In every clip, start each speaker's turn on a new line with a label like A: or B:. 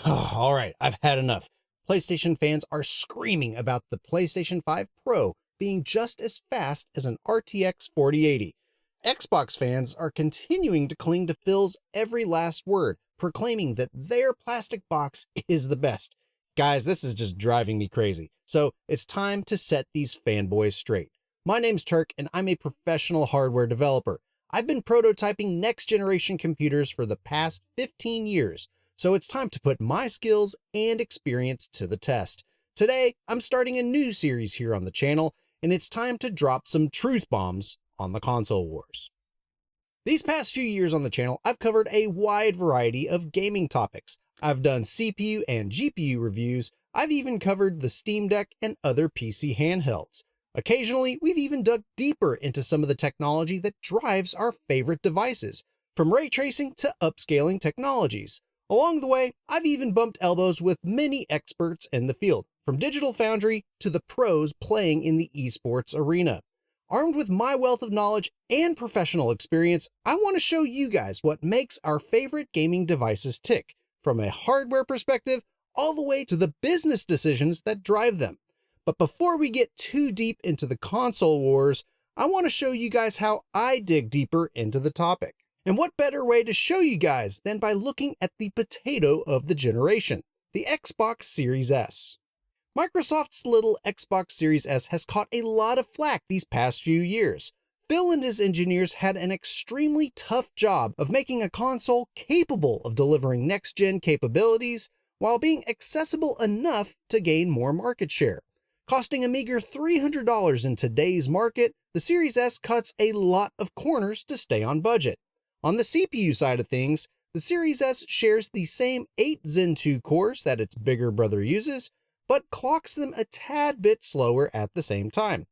A: All right, I've had enough. PlayStation fans are screaming about the PlayStation 5 Pro being just as fast as an RTX 4080. Xbox fans are continuing to cling to Phil's every last word, proclaiming that their plastic box is the best. Guys, this is just driving me crazy. So it's time to set these fanboys straight. My name's Turk, and I'm a professional hardware developer. I've been prototyping next-generation computers for the past 15 years. So it's time to put my skills and experience to the test. Today, I'm starting a new series here on the channel, and it's time to drop some truth bombs on the console wars. These past few years on the channel, I've covered a wide variety of gaming topics. I've done CPU and GPU reviews. I've even covered the Steam Deck and other PC handhelds. Occasionally, we've even dug deeper into some of the technology that drives our favorite devices, from ray tracing to upscaling technologies. Along the way, I've even bumped elbows with many experts in the field, from Digital Foundry to the pros playing in the esports arena. Armed with my wealth of knowledge and professional experience, I want to show you guys what makes our favorite gaming devices tick, from a hardware perspective all the way to the business decisions that drive them. But before we get too deep into the console wars, I want to show you guys how I dig deeper into the topic. And what better way to show you guys than by looking at the potato of the generation, the Xbox Series S. Microsoft's little Xbox Series S has caught a lot of flack these past few years. Phil and his engineers had an extremely tough job of making a console capable of delivering next-gen capabilities while being accessible enough to gain more market share. Costing a meager $300 in today's market, the Series S cuts a lot of corners to stay on budget. On the CPU side of things, the Series S shares the same 8 Zen 2 cores that its bigger brother uses, but clocks them a tad bit slower at the same time.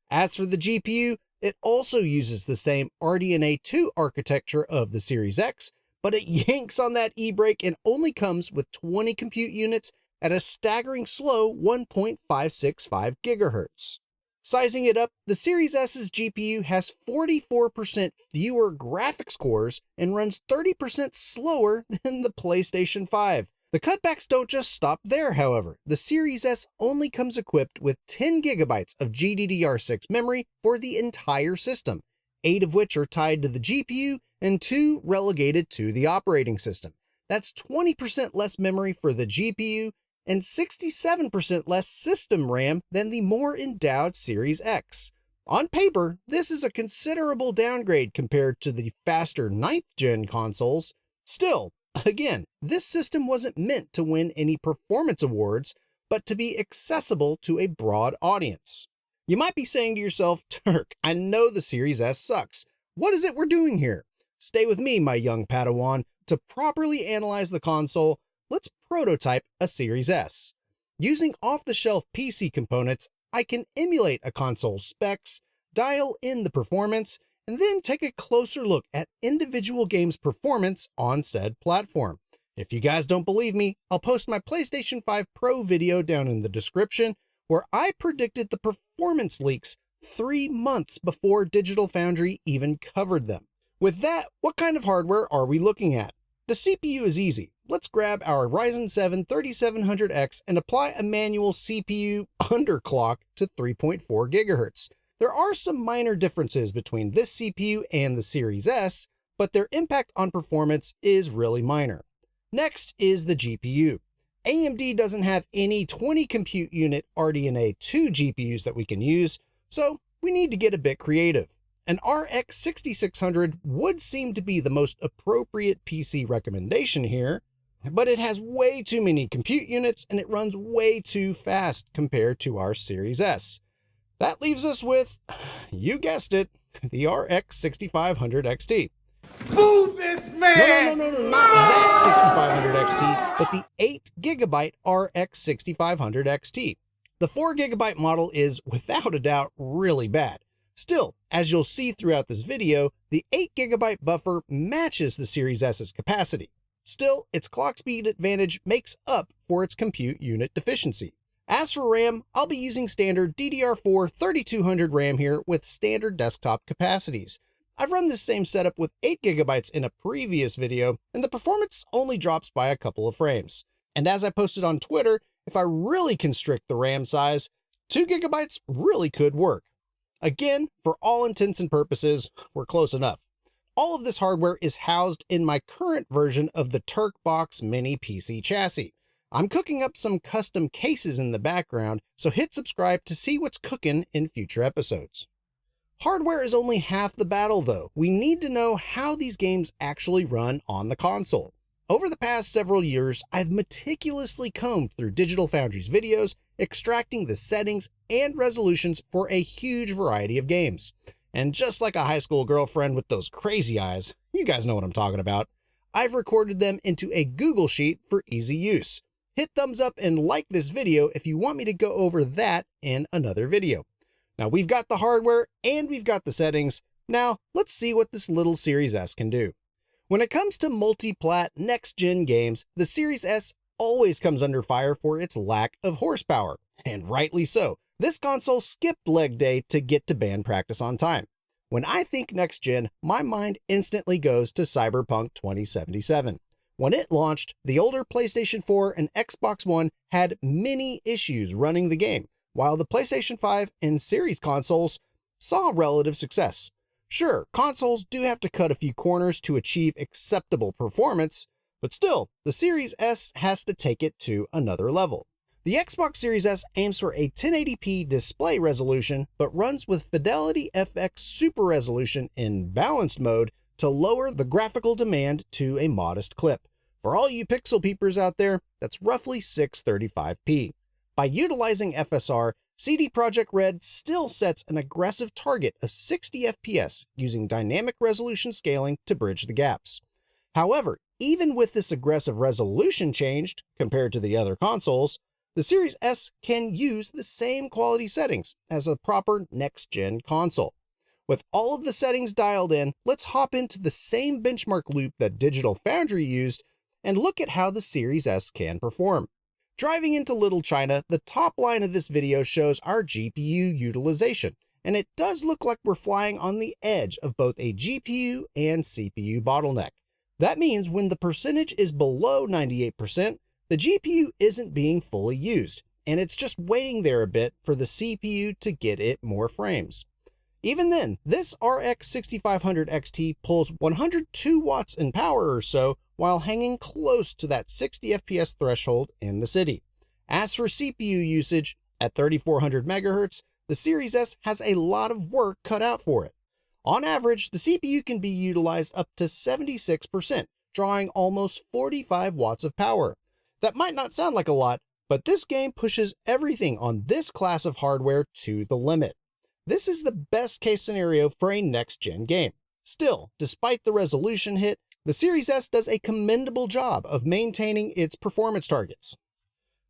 A: As for the GPU, it also uses the same RDNA 2 architecture of the Series X, but it yanks on that e-brake and only comes with 20 compute units at a staggering slow 1.565 GHz. Sizing it up, the Series S's GPU has 44% fewer graphics cores and runs 30% slower than the PlayStation 5. The cutbacks don't just stop there, however. The Series S only comes equipped with 10 GB of GDDR6 memory for the entire system, 8 of which are tied to the GPU and 2 relegated to the operating system. That's 20% less memory for the GPU and 67% less system RAM than the more endowed Series X. On paper, this is a considerable downgrade compared to the faster 9th gen consoles. Still, again, this system wasn't meant to win any performance awards, but to be accessible to a broad audience. You might be saying to yourself, Turk, I know the Series S sucks. What is it we're doing here? Stay with me, my young Padawan. To properly analyze the console, let's prototype a Series S. Using off-the-shelf PC components, I can emulate a console's specs, dial in the performance, and then take a closer look at individual games' performance on said platform. If you guys don't believe me, I'll post my PlayStation 5 Pro video down in the description, where I predicted the performance leaks 3 months before Digital Foundry even covered them. With that, what kind of hardware are we looking at? The CPU is easy. Let's grab our Ryzen 7 3700X and apply a manual CPU underclock to 3.4 GHz. There are some minor differences between this CPU and the Series S, but their impact on performance is really minor. Next is the GPU. AMD doesn't have any 20 compute unit RDNA 2 GPUs that we can use, so we need to get a bit creative. An RX 6600 would seem to be the most appropriate PC recommendation here, but it has way too many compute units and it runs way too fast compared to our Series S. That leaves us with, you guessed it, the RX 6500 XT.
B: Boo this man!
A: No, not that 6500 XT, but the 8 GB RX 6500 XT. The 4 GB model is, without a doubt, really bad. Still, as you'll see throughout this video, the 8 GB buffer matches the Series S's capacity. Still, its clock speed advantage makes up for its compute unit deficiency. As for RAM, I'll be using standard DDR4 3200 RAM here with standard desktop capacities. I've run this same setup with 8 GB in a previous video, and the performance only drops by a couple of frames. And as I posted on Twitter, if I really constrict the RAM size, 2 gigabytes really could work. Again, for all intents and purposes, we're close enough. All of this hardware is housed in my current version of the Turkbox Mini PC chassis. I'm cooking up some custom cases in the background, so hit subscribe to see what's cooking in future episodes. Hardware is only half the battle though. We need to know how these games actually run on the console. Over the past several years, I've meticulously combed through Digital Foundry's videos, extracting the settings and resolutions for a huge variety of games. And just like a high school girlfriend with those crazy eyes, you guys know what I'm talking about, I've recorded them into a Google Sheet for easy use. Hit thumbs up and like this video if you want me to go over that in another video. Now we've got the hardware and we've got the settings. Now let's see what this little Series S can do. When it comes to multi-plat next-gen games, the Series S always comes under fire for its lack of horsepower, and rightly so. This console skipped leg day to get to band practice on time. When I think next-gen, my mind instantly goes to Cyberpunk 2077. When it launched, the older PlayStation 4 and Xbox One had many issues running the game, while the PlayStation 5 and Series consoles saw relative success. Sure, consoles do have to cut a few corners to achieve acceptable performance, but still, the Series S has to take it to another level. The Xbox Series S aims for a 1080p display resolution, but runs with Fidelity FX Super Resolution in balanced mode to lower the graphical demand to a modest clip. For all you pixel peepers out there, that's roughly 635p. By utilizing FSR, CD Projekt Red still sets an aggressive target of 60 FPS using dynamic resolution scaling to bridge the gaps. However, even with this aggressive resolution changed compared to the other consoles, the Series S can use the same quality settings as a proper next-gen console. With all of the settings dialed in, let's hop into the same benchmark loop that Digital Foundry used and look at how the Series S can perform. Driving into Little China, the top line of this video shows our GPU utilization, and it does look like we're flying on the edge of both a GPU and CPU bottleneck. That means when the percentage is below 98%, the GPU isn't being fully used, and it's just waiting there a bit for the CPU to get it more frames. Even then, this RX 6500 XT pulls 102 watts in power or so while hanging close to that 60 FPS threshold in the city. As for CPU usage, at 3400 MHz, the Series S has a lot of work cut out for it. On average, the CPU can be utilized up to 76%, drawing almost 45 watts of power. That might not sound like a lot, but this game pushes everything on this class of hardware to the limit. This is the best case scenario for a next-gen game. Still, despite the resolution hit, the Series S does a commendable job of maintaining its performance targets.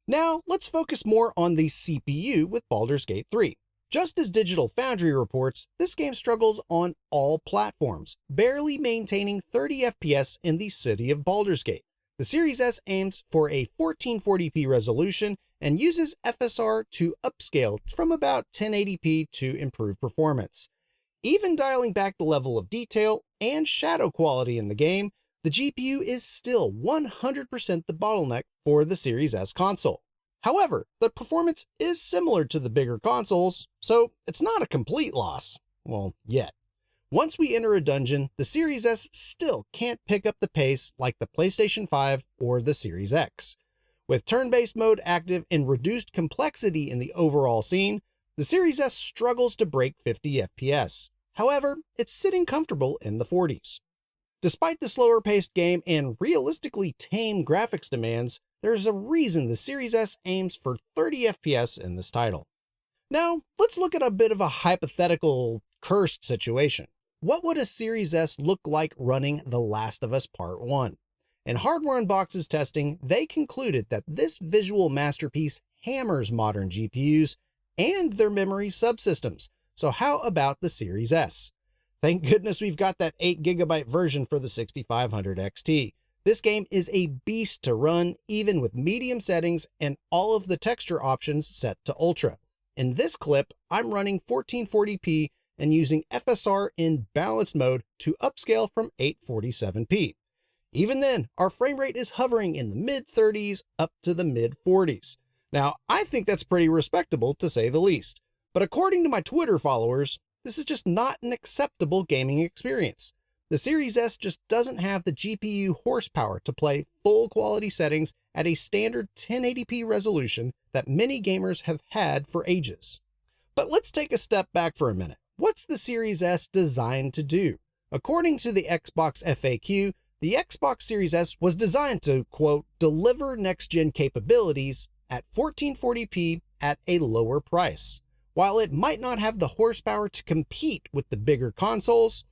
A: Now, let's focus more on the CPU with Baldur's Gate 3. Just as Digital Foundry reports, this game struggles on all platforms, barely maintaining 30 FPS in the city of Baldur's Gate. The Series S aims for a 1440p resolution and uses FSR to upscale from about 1080p to improve performance. Even dialing back the level of detail and shadow quality in the game, the GPU is still 100% the bottleneck for the Series S console. However, the performance is similar to the bigger consoles, so it's not a complete loss. Well, yet. Once we enter a dungeon, the Series S still can't pick up the pace like the PlayStation 5 or the Series X. With turn-based mode active and reduced complexity in the overall scene, the Series S struggles to break 50 FPS. However, it's sitting comfortable in the 40s. Despite the slower-paced game and realistically tame graphics demands, there's a reason the Series S aims for 30 FPS in this title. Now, let's look at a bit of a hypothetical cursed situation. What would a Series S look like running The Last of Us Part 1? In Hardware Unboxed's testing, they concluded that this visual masterpiece hammers modern GPUs and their memory subsystems. So how about the Series S? Thank goodness we've got that 8GB version for the 6500 XT. This game is a beast to run, even with medium settings and all of the texture options set to ultra. In this clip, I'm running 1440p and using FSR in balanced mode to upscale from 847p. Even then, our frame rate is hovering in the mid-30s up to the mid-40s. Now, I think that's pretty respectable to say the least, but according to my Twitter followers, this is just not an acceptable gaming experience. The Series S just doesn't have the GPU horsepower to play full quality settings at a standard 1080p resolution that many gamers have had for ages. But let's take a step back for a minute. What's the Series S designed to do? According to the Xbox FAQ, the Xbox Series S was designed to, quote, deliver next-gen capabilities at 1440p at a lower price. While it might not have the horsepower to compete with the bigger consoles,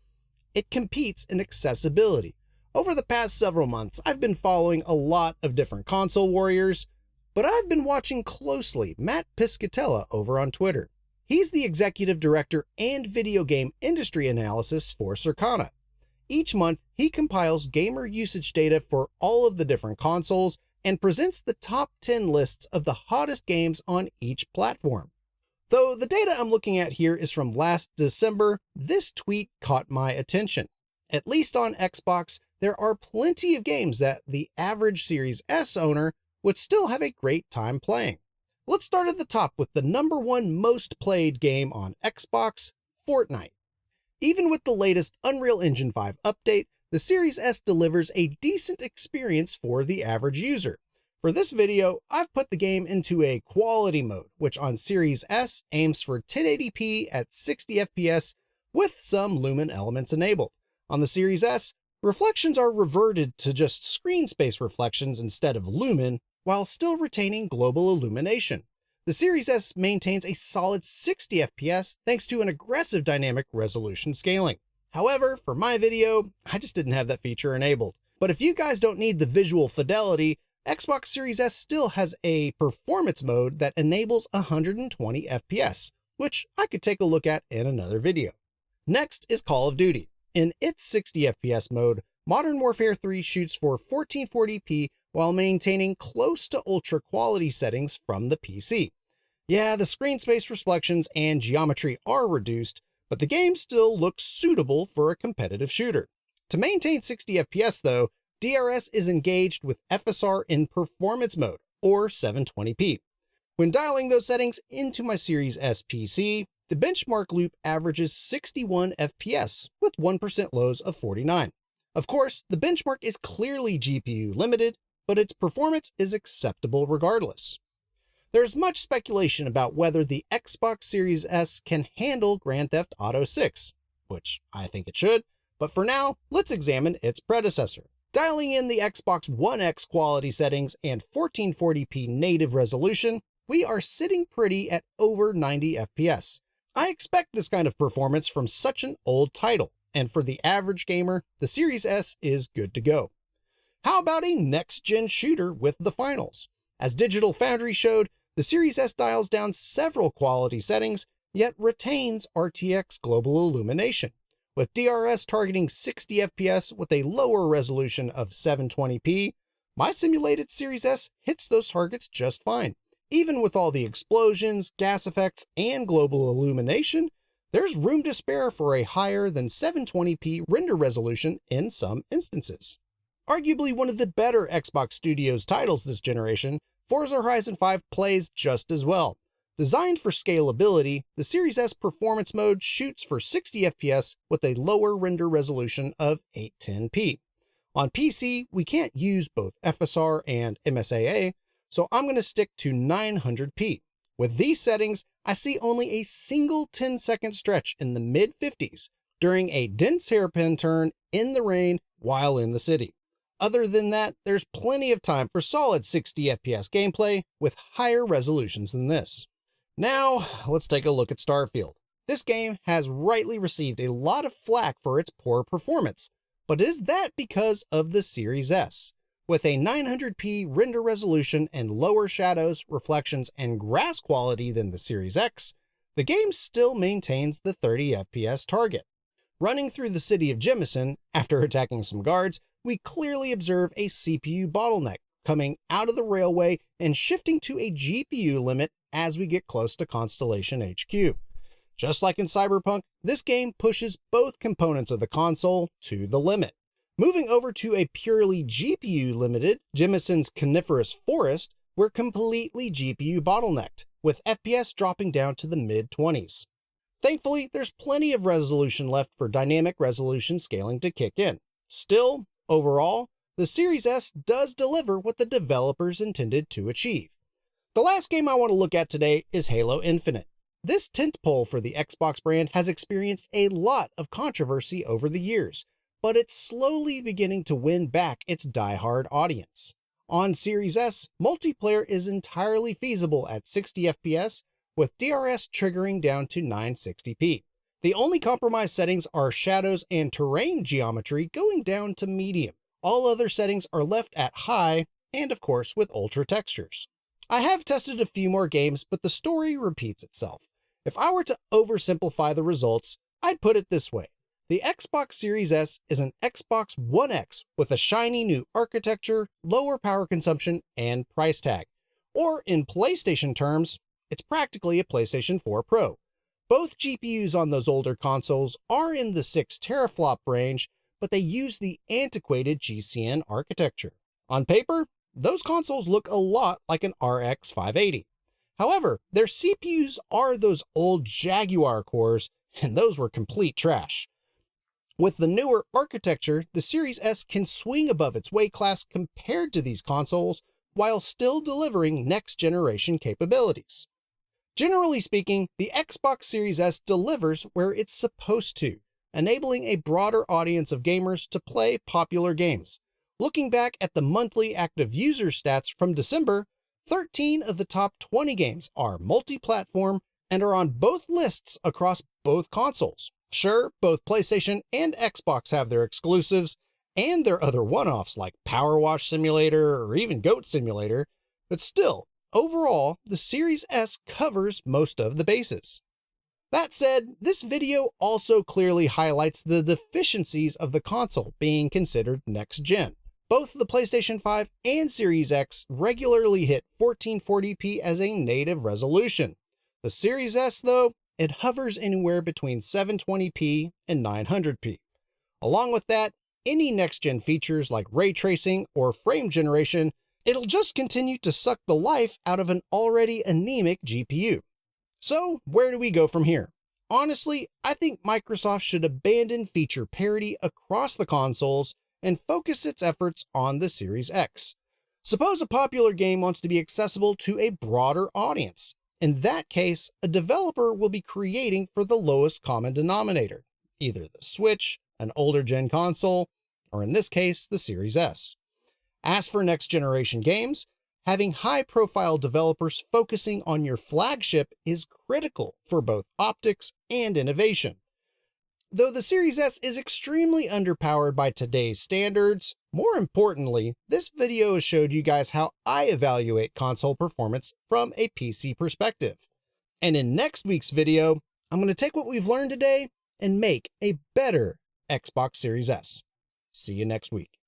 A: it competes in accessibility. Over the past several months, I've been following a lot of different console warriors, but I've been watching closely Matt Piscatella over on Twitter. He's the executive director and video game industry analysis for Circana. Each month, he compiles gamer usage data for all of the different consoles and presents the top 10 lists of the hottest games on each platform. Though the data I'm looking at here is from last December, this tweet caught my attention. At least on Xbox, there are plenty of games that the average Series S owner would still have a great time playing. Let's start at the top with the #1 most played game on Xbox, Fortnite. Even with the latest Unreal Engine 5 update, the Series S delivers a decent experience for the average user. For this video, I've put the game into a quality mode, which on Series S aims for 1080p at 60 FPS with some lumen elements enabled. On the Series S, reflections are reverted to just screen space reflections instead of lumen, while still retaining global illumination. The Series S maintains a solid 60 FPS thanks to an aggressive dynamic resolution scaling. However, for my video, I just didn't have that feature enabled. But if you guys don't need the visual fidelity, Xbox Series S still has a performance mode that enables 120 FPS, which I could take a look at in another video. Next is Call of Duty. In its 60 FPS mode, Modern Warfare 3 shoots for 1440p while maintaining close to ultra quality settings from the PC. Yeah, the screen space reflections and geometry are reduced, but the game still looks suitable for a competitive shooter. To maintain 60 FPS though, DRS is engaged with FSR in performance mode, or 720p. When dialing those settings into my Series S PC, the benchmark loop averages 61 FPS with 1% lows of 49. Of course, the benchmark is clearly GPU limited, but its performance is acceptable regardless. There's much speculation about whether the Xbox Series S can handle Grand Theft Auto 6, which I think it should, but for now, let's examine its predecessor. Dialing in the Xbox One X quality settings and 1440p native resolution, we are sitting pretty at over 90 FPS. I expect this kind of performance from such an old title, and for the average gamer, the Series S is good to go. How about a next-gen shooter with the finals? As Digital Foundry showed, the Series S dials down several quality settings, yet retains RTX global illumination. With DRS targeting 60 FPS with a lower resolution of 720p, my simulated Series S hits those targets just fine. Even with all the explosions, gas effects, and global illumination, there's room to spare for a higher than 720p render resolution in some instances. Arguably one of the better Xbox Studios titles this generation, Forza Horizon 5 plays just as well. Designed for scalability, the Series S performance mode shoots for 60 FPS with a lower render resolution of 810p. On PC, we can't use both FSR and MSAA, so I'm going to stick to 900p. With these settings, I see only a single 10-second stretch in the mid-50s during a dense hairpin turn in the rain while in the city. Other than that, there's plenty of time for solid 60 FPS gameplay with higher resolutions than this. Now, let's take a look at Starfield. This game has rightly received a lot of flack for its poor performance, but is that because of the Series S? With a 900p render resolution and lower shadows, reflections, and grass quality than the Series X, the game still maintains the 30 FPS target. Running through the city of Jemison, after attacking some guards, we clearly observe a CPU bottleneck coming out of the railway and shifting to a GPU limit as we get close to Constellation HQ. Just like in Cyberpunk, this game pushes both components of the console to the limit. Moving over to a purely GPU limited Jemisin's Coniferous Forest, we're completely GPU bottlenecked, with FPS dropping down to the mid-20s. Thankfully, there's plenty of resolution left for dynamic resolution scaling to kick in. Still, overall, the Series S does deliver what the developers intended to achieve. The last game I want to look at today is Halo Infinite. This tentpole for the Xbox brand has experienced a lot of controversy over the years, but it's slowly beginning to win back its die-hard audience. On Series S, multiplayer is entirely feasible at 60 FPS, with DRS triggering down to 960p. The only compromised settings are shadows and terrain geometry going down to medium. All other settings are left at high, and of course with ultra textures. I have tested a few more games, but the story repeats itself. If I were to oversimplify the results, I'd put it this way. The Xbox Series S is an Xbox One X with a shiny new architecture, lower power consumption, and price tag. Or in PlayStation terms, it's practically a PlayStation 4 Pro. Both GPUs on those older consoles are in the 6 teraflop range, but they use the antiquated GCN architecture. On paper, those consoles look a lot like an RX 580. However, their CPUs are those old Jaguar cores, and those were complete trash. With the newer architecture, the Series S can swing above its weight class compared to these consoles, while still delivering next-generation capabilities. Generally speaking, the Xbox Series S delivers where it's supposed to, enabling a broader audience of gamers to play popular games. Looking back at the monthly active user stats from December, 13 of the top 20 games are multi-platform and are on both lists across both consoles. Sure, both PlayStation and Xbox have their exclusives and their other one-offs like Power Wash Simulator or even Goat Simulator, but still, overall, the Series S covers most of the bases. That said, this video also clearly highlights the deficiencies of the console being considered next-gen. Both the PlayStation 5 and Series X regularly hit 1440p as a native resolution. The Series S, though, it hovers anywhere between 720p and 900p. Along with that, any next-gen features like ray tracing or frame generation, it'll just continue to suck the life out of an already anemic GPU. So, where do we go from here? Honestly, I think Microsoft should abandon feature parity across the consoles and focus its efforts on the Series X. Suppose a popular game wants to be accessible to a broader audience. In that case, a developer will be creating for the lowest common denominator, either the Switch, an older gen console, or in this case, the Series S. As for next generation games, having high-profile developers focusing on your flagship is critical for both optics and innovation. Though the Series S is extremely underpowered by today's standards, more importantly, this video has showed you guys how I evaluate console performance from a PC perspective. And in next week's video, I'm going to take what we've learned today and make a better Xbox Series S. See you next week.